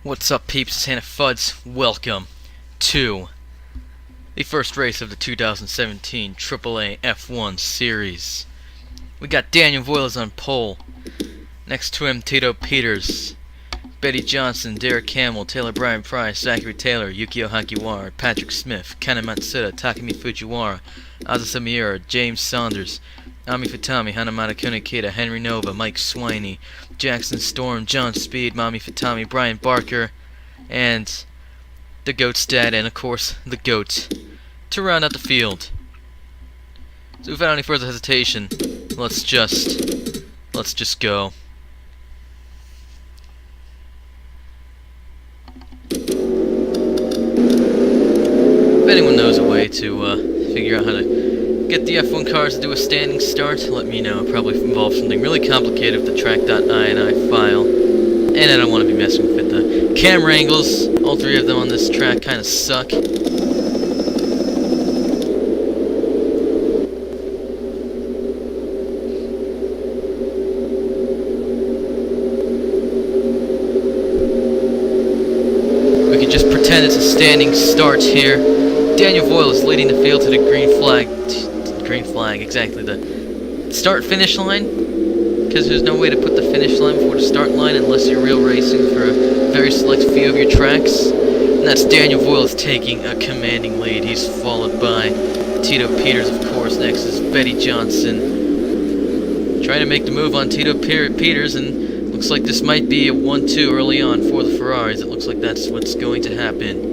What's up, peeps? It's Hannah Fuds. Welcome to the first race of the 2017 AAA F1 Series. We got Daniel Voiles on pole. Next to him, Tito Peters, Betty Johnson, Derek Hamill, Taylor Brian Price, Zachary Taylor, Yukio Hagiwara, Patrick Smith, Kana Matsuda, Takumi Fujiwara, Azasa Miura, James Saunders, Ami Futami, Hanamata Kunakita, Henry Nova, Mike Swiney, Jackson Storm, John Speed, Mami Futami, Brian Barker, and the GOAT's dad, and of course, the GOAT, to round out the field. So without any further hesitation, let's just go. If anyone knows a way to figure out how to get the F1 cars to do a standing start, let me know. It probably involves something really complicated with the track.ini file, and I don't want to be messing with it. The camera angles, all three of them on this track, kind of suck. We can just pretend it's a standing start here. Daniel Voiles is leading the field to the green flag. Green flag, exactly, the start-finish line, because there's no way to put the finish line before the start line unless you're real racing for a very select few of your tracks. And that's Daniel Voiles taking a commanding lead. He's followed by Tito Peters, of course. Next is Betty Johnson, trying to make the move on Tito Peters, and looks like this might be a 1-2 early on for the Ferraris. It looks like that's what's going to happen.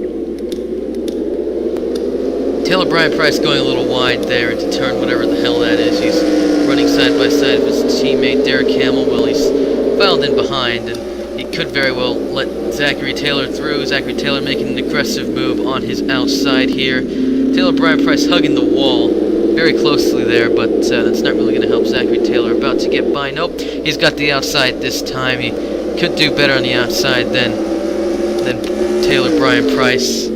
Taylor Brian Price going a little wide there into turn whatever the hell that is. He's running side by side of his teammate Derek Hamill. Well, he's filed in behind, and he could very well let Zachary Taylor through. Zachary Taylor making an aggressive move on his outside here. Taylor Brian Price hugging the wall very closely there, but that's not really going to help Zachary Taylor. About to get by. Nope, he's got the outside this time. He could do better on the outside than Taylor Brian Price.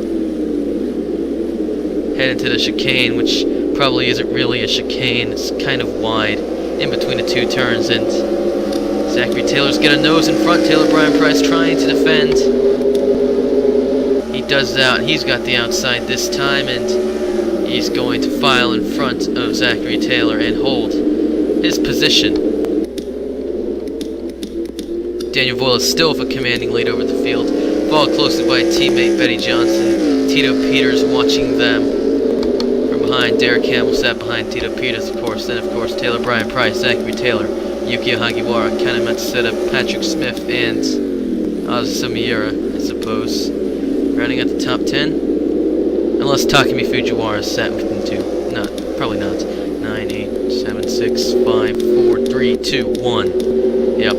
Head into the chicane, which probably isn't really a chicane. It's kind of wide in between the two turns, and Zachary Taylor's got a nose in front. Taylor Brian Price trying to defend. He does that. He's got the outside this time, and he's going to file in front of Zachary Taylor and hold his position. Daniel Voiles still with a commanding lead over the field, followed closely by teammate Betty Johnson. Tito Peters watching them behind. Derek Hamill sat behind Tito Peters, of course. Then, of course, Taylor Brian Price, Zachary Taylor, Yukio Hagiwara, Kana Matsuda, Patrick Smith, and Azasa Miura, I suppose. Rounding at the top 10. Unless Takumi Fujiwara sat with them too. Not, probably not. 9, 8, 7, 6, 5, 4, 3, 2, 1. Yep.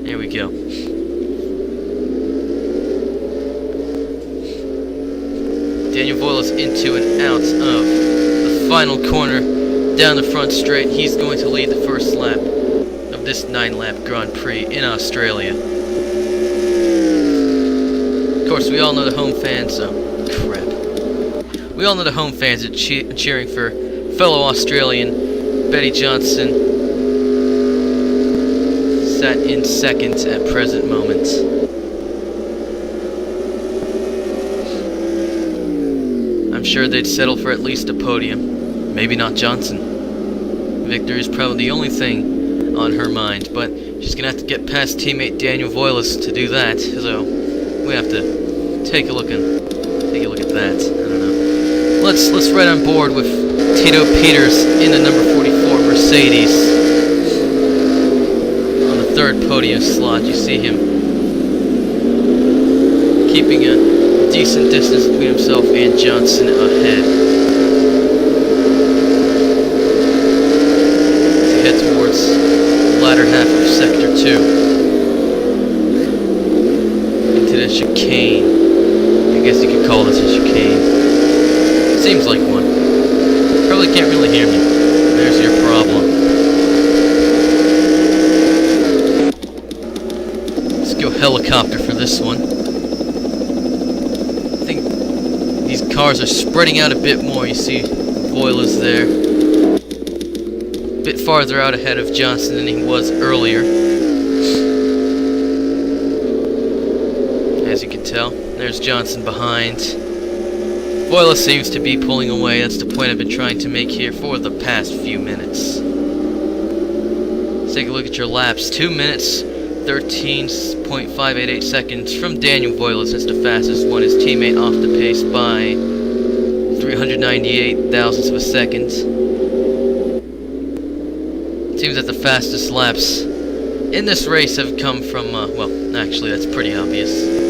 There we go. Daniel Voiles into and out of the final corner, down the front straight. He's going to lead the first lap of this 9-lap Grand Prix in Australia. Of course, we all know the home fans. Oh, crap. We all know the home fans are cheering for fellow Australian Betty Johnson. Sat in second at present moment. I'm sure they'd settle for at least a podium. Maybe not Johnson. Victory is probably the only thing on her mind, but she's gonna have to get past teammate Daniel Voiles to do that. So we have to take a look at that. I don't know. Let's right on board with Tito Peters in the number 44 Mercedes on the third podium slot. You see him keeping a decent distance between himself and Johnson ahead. As he head towards the latter half of Sector 2. Into the chicane. I guess you could call this a chicane. Seems like one. Probably can't really hear me. There's your problem. Let's go helicopter for this one. These cars are spreading out a bit more. You see Voiles there. A bit farther out ahead of Johnson than he was earlier. as you can tell. There's Johnson behind. Voila seems to be pulling away. That's the point I've been trying to make here for the past few minutes. Let's take a look at your laps. 2 minutes, 13.588 seconds from Daniel Voila. That's the fastest one. His teammate off the pace by 398 thousandths of a second. Seems that the fastest laps in this race have come from, well, actually that's pretty obvious.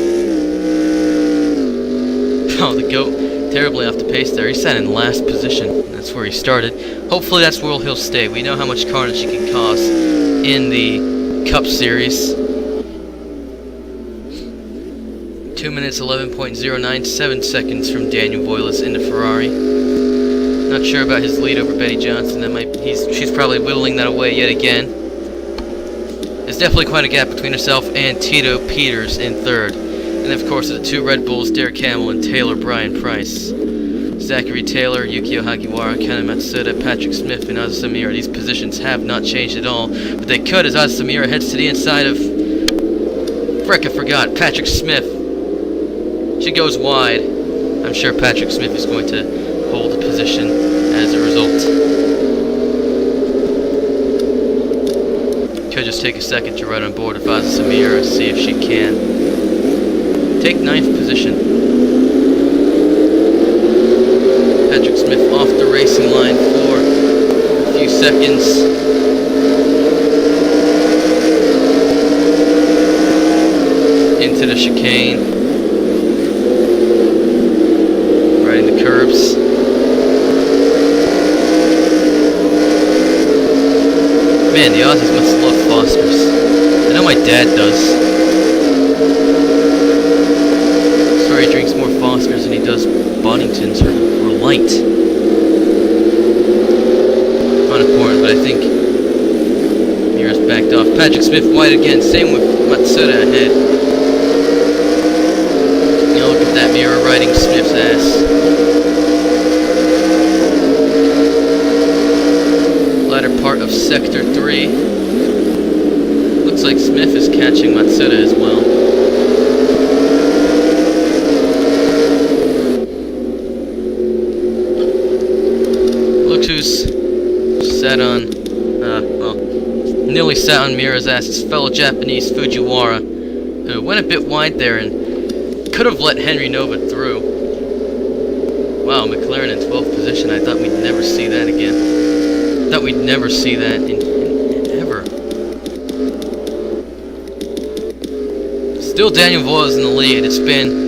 Oh, the GOAT, terribly off the pace there. He sat in last position. That's where he started. Hopefully that's where he'll stay. We know how much carnage he can cause in the Cup Series. 2 minutes, 11.097 seconds from Daniel Voiles in the Ferrari. Not sure about his lead over Betty Johnson. She's probably whittling that away yet again. There's definitely quite a gap between herself and Tito Peters in third. And of course the two Red Bulls, Derek Hamill and Taylor Brian Price. Zachary Taylor, Yukio Hagiwara, Ken Matsuda, Patrick Smith, and Aza Samira. These positions have not changed at all, but they could as Aza Samira heads to the inside of... Frick, I forgot. Patrick Smith. She goes wide. I'm sure Patrick Smith is going to hold the position as a result. Could just take a second to ride on board with Aza Samira, see if she can take 9th position. Patrick Smith off the racing line for a few seconds. Into the chicane. Riding the curbs. Man, the Aussies must love Fosters. I know my dad does. Sorry, he drinks more Fosters than he does Boddingtons or Light. Unimportant, but I think Mira's backed off. Patrick Smith wide again. Same with Matsuda ahead. You know, look at that Mira riding Smith's ass. Latter part of Sector 3. Looks like Smith is catching Matsuda as well. Look who's sat on, well, nearly sat on Mira's ass, his fellow Japanese Fujiwara, who went a bit wide there and could have let Henry Nova through. Wow, McLaren in 12th position. I thought we'd never see that again. I thought we'd never see that in ever. Still Daniel Voiles in the lead. It's been...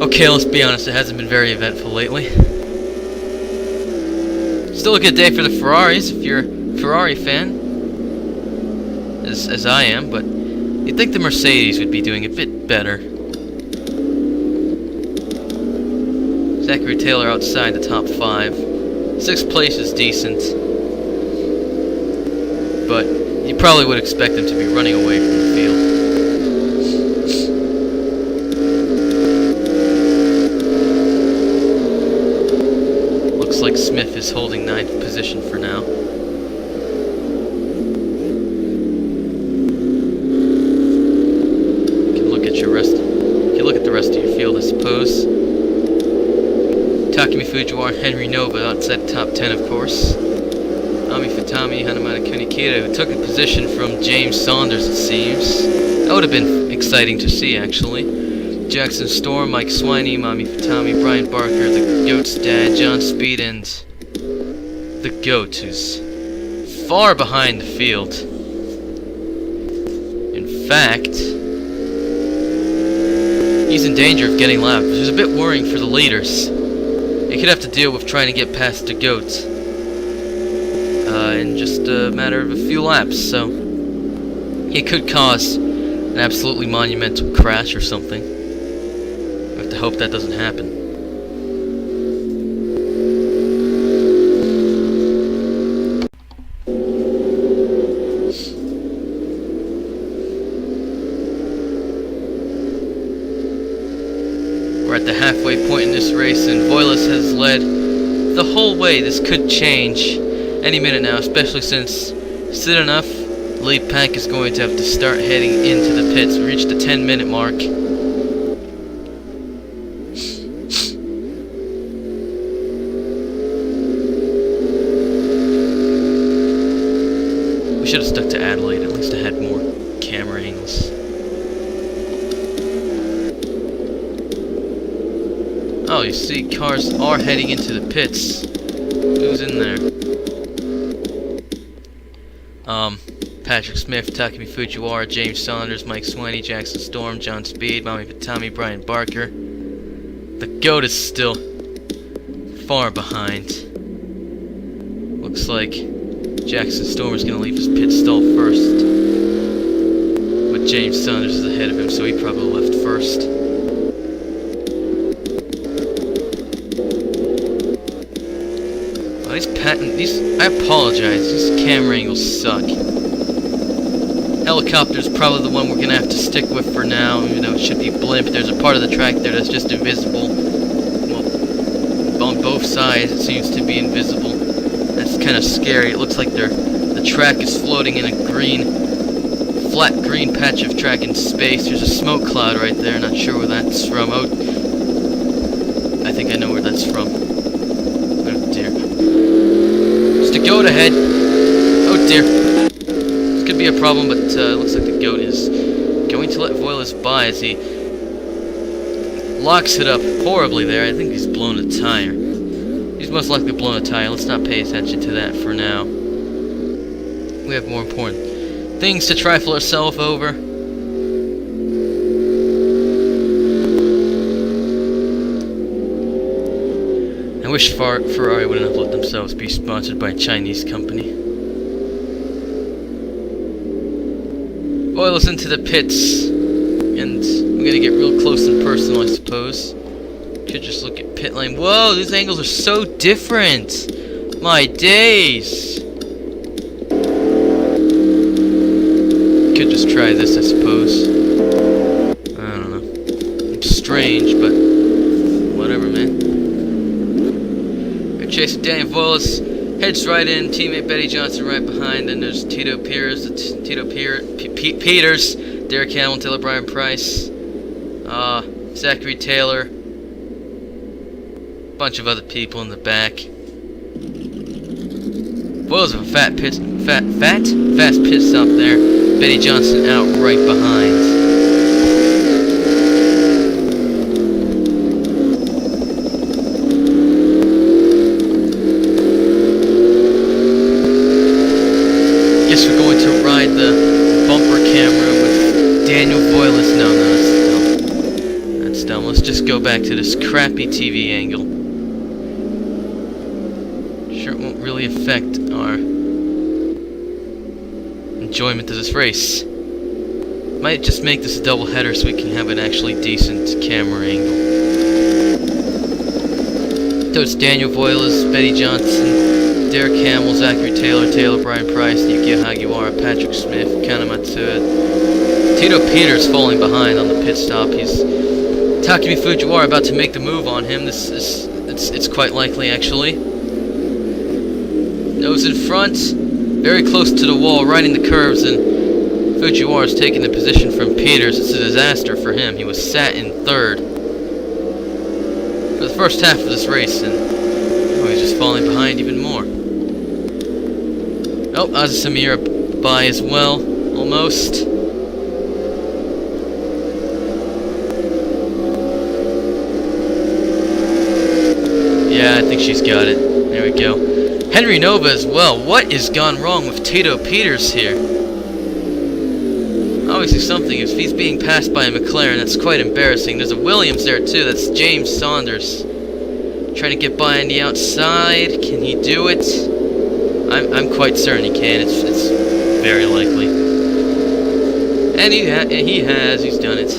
Okay, let's be honest, it hasn't been very eventful lately. Still a good day for the Ferraris, if you're a Ferrari fan, as I am, but you'd think the Mercedes would be doing a bit better. Zachary Taylor outside the top 5. 6th place is decent, but you probably would expect them to be running away from the field. Like Smith is holding 9th position for now. You can look at the rest of your field, I suppose. Takumi Fujiwara, Henry Nova outside the top 10, of course. Ami Futami, Hanamata Kunikita, who took a position from James Saunders, it seems. That would have been exciting to see, actually. Jackson Storm, Mike Swiney, Mami Futami, Brian Barker, the GOAT's dad, John Speed, and the GOAT, who's far behind the field. In fact, he's in danger of getting lapped, which is a bit worrying for the leaders. They could have to deal with trying to get past the GOAT in just a matter of a few laps, so it could cause an absolutely monumental crash or something. We have to hope that doesn't happen. We're at the halfway point in this race, and Voiles has led the whole way. This could change any minute now, especially since Sidonov lead pack is going to have to start heading into the pits. We reached the 10-minute mark. We should have stuck to Adelaide, at least I had more camera angles. Oh, you see, cars are heading into the pits. Who's in there? Patrick Smith, Takumi Fujiwara, James Saunders, Mike Swaney, Jackson Storm, John Speed, Mami Patami, Brian Barker. The GOAT is still far behind. Looks like Jackson Storm is going to leave his pit stall first. But James Saunders is ahead of him, so he probably left first. I apologize, these camera angles suck. Helicopter's probably the one we're gonna have to stick with for now, even though it should be blimp. There's a part of the track there that's just invisible. Well, on both sides it seems to be invisible. That's kind of scary. It looks like the track is floating in a flat green patch of track in space. There's a smoke cloud right there, not sure where that's from. Oh, I think I know where that's from. Oh dear. Just a goat ahead. Oh dear. This could be a problem, but it looks like the goat is going to let Voiles by as he locks it up horribly there. I think he's blown a tire. He's most likely blown a tire. Let's not pay attention to that for now. We have more important things to trifle ourselves over. I wish Ferrari wouldn't have let themselves be sponsored by a Chinese company. Oil us into the pits, and we're gonna get real close and personal, I suppose. Could just look at pit lane. Whoa, these angles are so different! My days! Could just try this, I suppose. I don't know. It's strange, but whatever, man. Chase Daniel Voiles heads right in. Teammate Betty Johnson right behind. Then there's Tito Peters, Derek Hamill, Taylor Brian Price, Zachary Taylor, bunch of other people in the back. Voiles have a fast pit stop there. Betty Johnson out right behind. Guess we're going to ride the bumper camera with Daniel Voiles. No, that's dumb. Let's just go back to this crappy TV angle. Sure, it won't really affect our enjoyment of this race. Might just make this a double header so we can have an actually decent camera angle. So it's Daniel Voiles, Betty Johnson, Derek Hamill, Zachary Taylor, Taylor Brian Price, Yukio Hagiwara, Patrick Smith, Kana Matsua. Tito Peters falling behind on the pit stop. He's Takumi Fujiwara about to make the move on him. It's quite likely actually. Nose in front, very close to the wall, riding the curves, and Fujiwara's taking the position from Peters. It's a disaster for him. He was sat in third for the first half of this race, and he's just falling behind even more. Oh, Aza Samira by as well, almost. Yeah, I think she's got it. There we go. Henry Nova as well. What is gone wrong with Tito Peters here? Obviously something. If he's being passed by a McLaren, that's quite embarrassing. There's a Williams there too. That's James Saunders. Trying to get by on the outside. Can he do it? I'm quite certain he can. It's very likely. And he has. He's done it.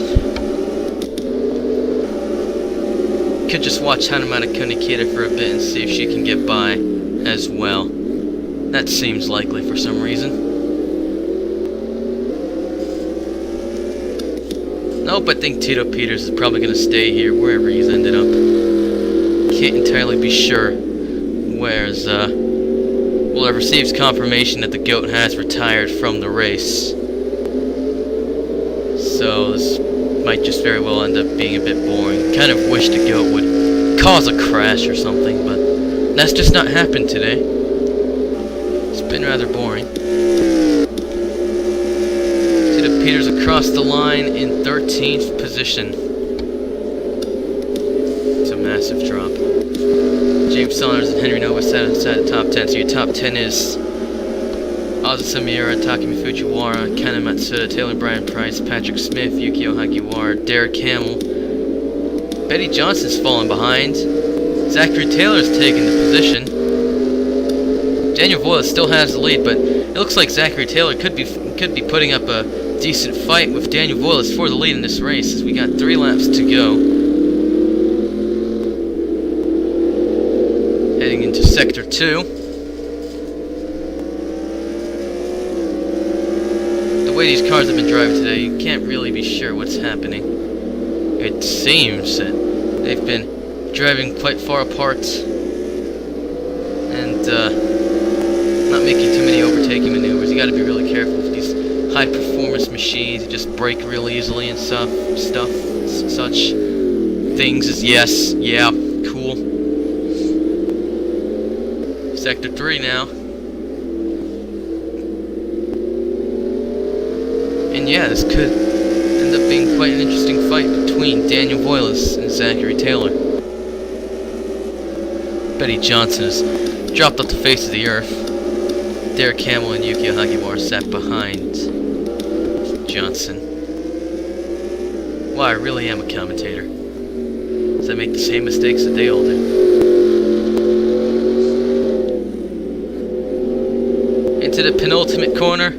Could just watch Hanamata Kunikita for a bit and see if she can get by as well. That seems likely for some reason. Nope, I think Tito Peters is probably going to stay here wherever he's ended up. Can't entirely be sure where's Well, I've received confirmation that the goat has retired from the race. So this might just very well end up being a bit boring. Kind of wish the goat would cause a crash or something, but that's just not happened today. It's been rather boring. See the Peters across the line in 13th position. It's a massive drop. James Saunders and Henry Nova sat inside the top 10. So your top 10 is Ozzy Samira, Takumi Fujiwara, Ken Matsuda, Taylor Brian Price, Patrick Smith, Yukio Hagiwara, Derek Hamill. Betty Johnson's fallen behind. Zachary Taylor's taken the position. Daniel Voila still has the lead, but it looks like Zachary Taylor could be putting up a decent fight with Daniel Voila for the lead in this race, as we got 3 laps to go. Heading into Sector 2. The way these cars have been driving today, you can't really be sure what's happening. It seems that they've been driving quite far apart and not making too many overtaking maneuvers. You gotta be really careful with these high performance machines. You just break real easily and such things as yes, yeah, cool. Sector 3 now. And yeah, this could end up being quite an interesting fight between Daniel Voiles and Zachary Taylor. Betty Johnson has dropped off the face of the earth. Derek Hamill and Yukio Hagiwara sat behind Johnson. Wow, I really am a commentator. As I make the same mistakes that they all do. Into the penultimate corner.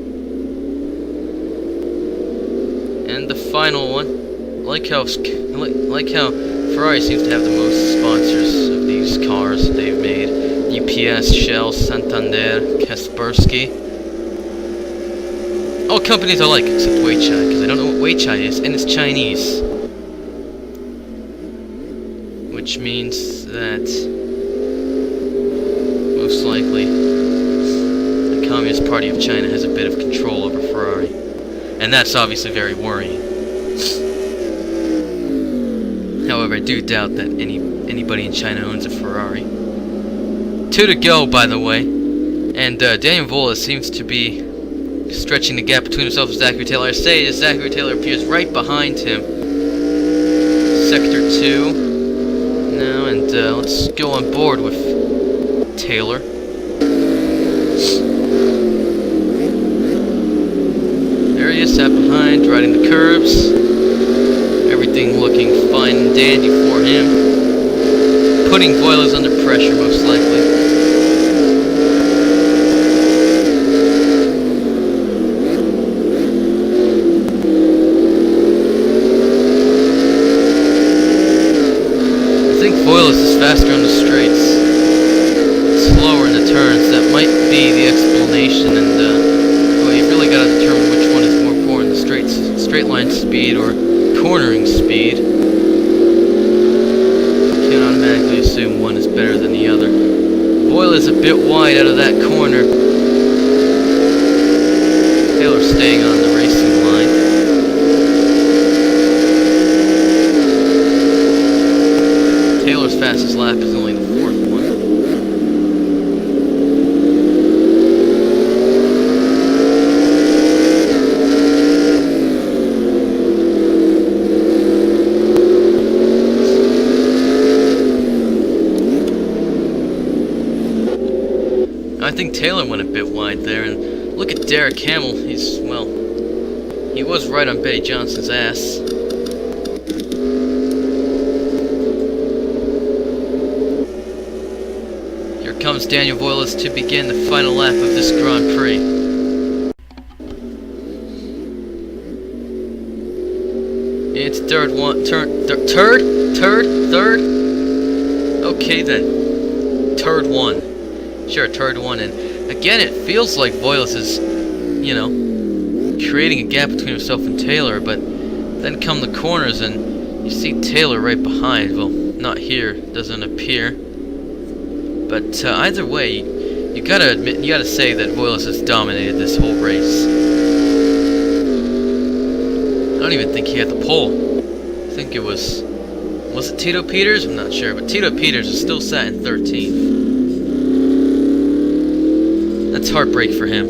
And the final one. Like how Ferrari seems to have the most sponsors of these cars they've made. UPS, Shell, Santander, Kaspersky. All companies I like except Weichai, because I don't know what Weichai is, and it's Chinese. Which means that most likely the Communist Party of China has a bit of control over Ferrari. And that's obviously very worrying. However, I do doubt that anybody in China owns a Ferrari. 2 to go, by the way. And Daniel Voila seems to be stretching the gap between himself and Zachary Taylor. I say as Zachary Taylor appears right behind him. Sector 2 now, and let's go on board with Taylor. There he is, sat behind, riding the curves. Everything looking fine and dandy for him. Putting Voiles under pressure, most likely. I think Voiles is faster on the straights, slower in the turns. That might be the explanation, and well, you really got to determine which one is more important: the straight line speed or cornering speed. Can't automatically assume one is better than the other. Voile is a bit wide out of that corner. Taylor staying on the racing line. Taylor's fastest lap is only the 4th one. I think Taylor went a bit wide there, and look at Derek Hamill. He's, well, he was right on Betty Johnson's ass. Here comes Daniel Voiles to begin the final lap of this Grand Prix. It's third. Okay then, third one. Sure, third one, and again, it feels like Voiles is, you know, creating a gap between himself and Taylor, but then come the corners and you see Taylor right behind. Well, not here, doesn't appear. But either way, You gotta admit, you gotta say that Voiles has dominated this whole race. I don't even think he had the pole. I think it was it Tito Peters? I'm not sure, but Tito Peters is still sat in 13th. That's heartbreak for him.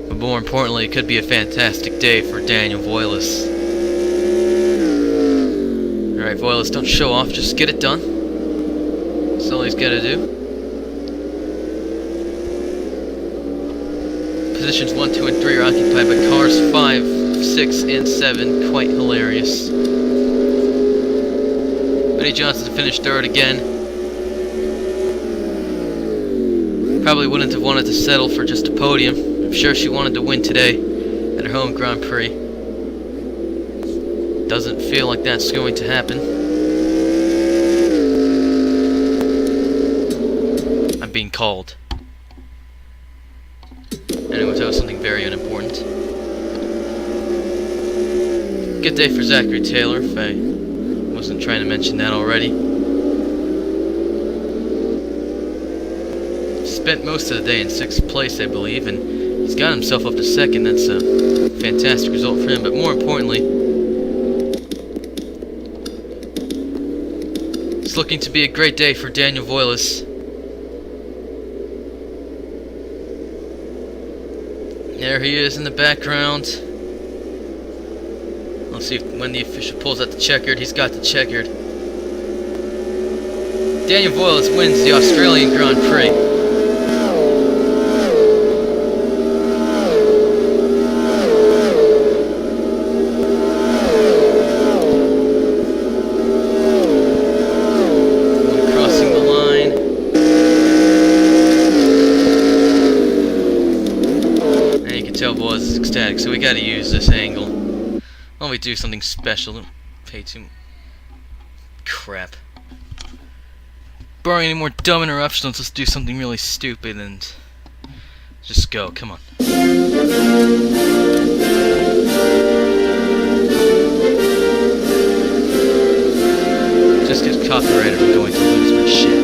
But more importantly, it could be a fantastic day for Daniel Voiles. Alright, Voiles, don't show off, just get it done. That's all he's gotta do. Positions 1, 2, and 3 are occupied by cars 5, 6, and 7. Quite hilarious. Betty Johnson finished third again. Probably wouldn't have wanted to settle for just a podium. I'm sure she wanted to win today at her home Grand Prix. Doesn't feel like that's going to happen. I'm being called. Anyways, that was something very unimportant. Good day for Zachary Taylor, if I wasn't trying to mention that already. Spent most of the day in 6th place, I believe, and he's got himself up to 2nd. That's a fantastic result for him, but more importantly, it's looking to be a great day for Daniel Voiles. There he is in the background. Let's see when the official pulls out the checkered. He's got the checkered. Daniel Voiles wins the Australian Grand Prix. Crossing the line. And you can tell Voiles is ecstatic, so we gotta use this angle. Why don't we do something special? Don't pay too... crap. Barring any more dumb interruptions, let's do something really stupid and... just go, come on. Just get copyrighted, I'm going to lose my shit.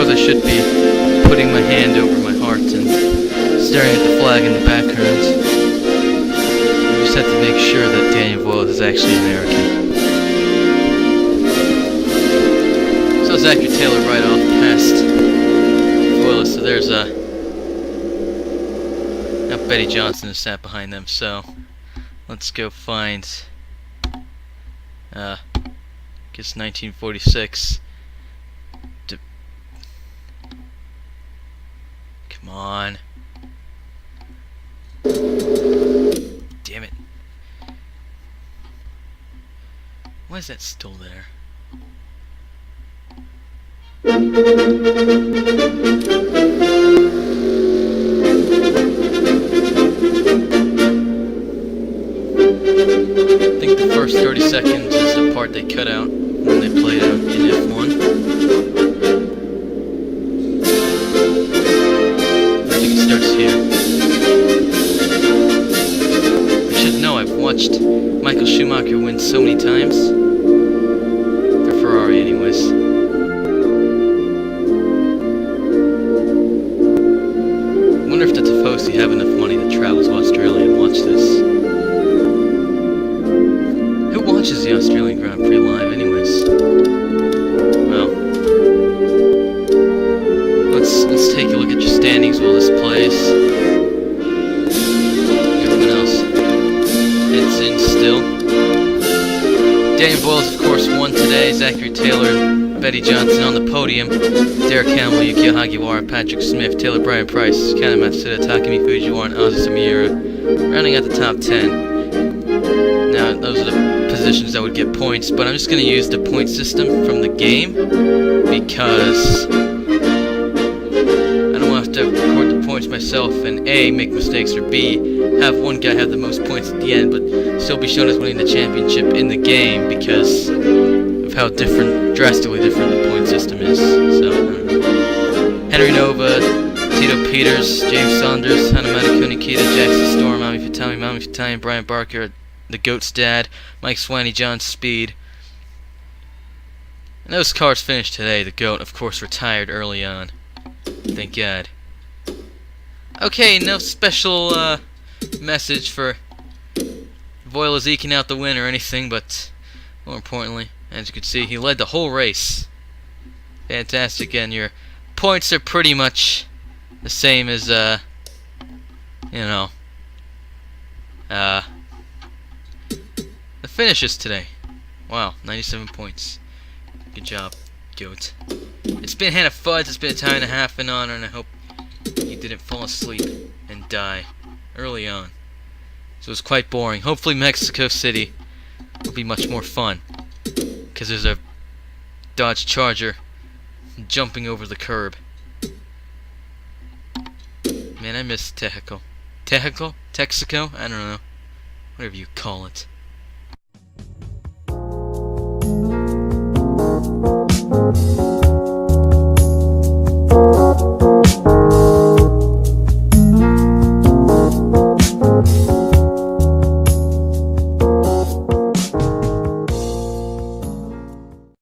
I should be putting my hand over my heart and staring at the flag in the background. I just have to make sure that Daniel Voiles is actually American. So Zachary Taylor right off past Voiles, so there's now Betty Johnson is sat behind them, so let's go find guess 1946. Come on. Damn it. Why is that still there? I think the first 30 seconds is the part they cut out when they played out in F1. Starts here. I should know, I've watched Michael Schumacher win so many times. For Ferrari, anyways. I wonder if the Tifosi have enough money to travel to Australia and watch this. Who watches the Australian Grand Prix live, anyways? Well, let's take a look at your standings while this plays. Everyone else heads in still. Daniel Boyles, of course, won today. Zachary Taylor, Betty Johnson on the podium. Derek Hamill, Yukio Hagiwara, Patrick Smith, Taylor Brian Price, Kana Matsuda, Takumi Fujiwara, and Ozzy Samira, rounding out the top 10. Now, those are the positions that would get points, but I'm just going to use the point system from the game because I don't want to record the points myself and A, make mistakes, or B, have one guy have the most points at the end, but still be shown as winning the championship in the game because of how drastically different the point system is. So, I don't know. Henry Nova, Tito Peters, James Saunders, Hanamata Kunikita, Jackson Storm, Mami Fatami, Brian Barker, the GOAT's dad, Mike Swaney, John Speed. And those cars finished today. The GOAT, of course, retired early on. Thank God. Okay, no special message for Voiles eking out the win or anything, but more importantly, as you can see, he led the whole race. Fantastic, and your points are pretty much the same as, the finishes today. Wow, 97 points. Good job, GOAT. It's been Hannah Fuds, it's been a time and a half and on, and I hope you didn't fall asleep and die early on. So it was quite boring. Hopefully Mexico City will be much more fun, because there's a Dodge Charger jumping over the curb. Man, I miss Texico. Texico? I don't know. Whatever you call it.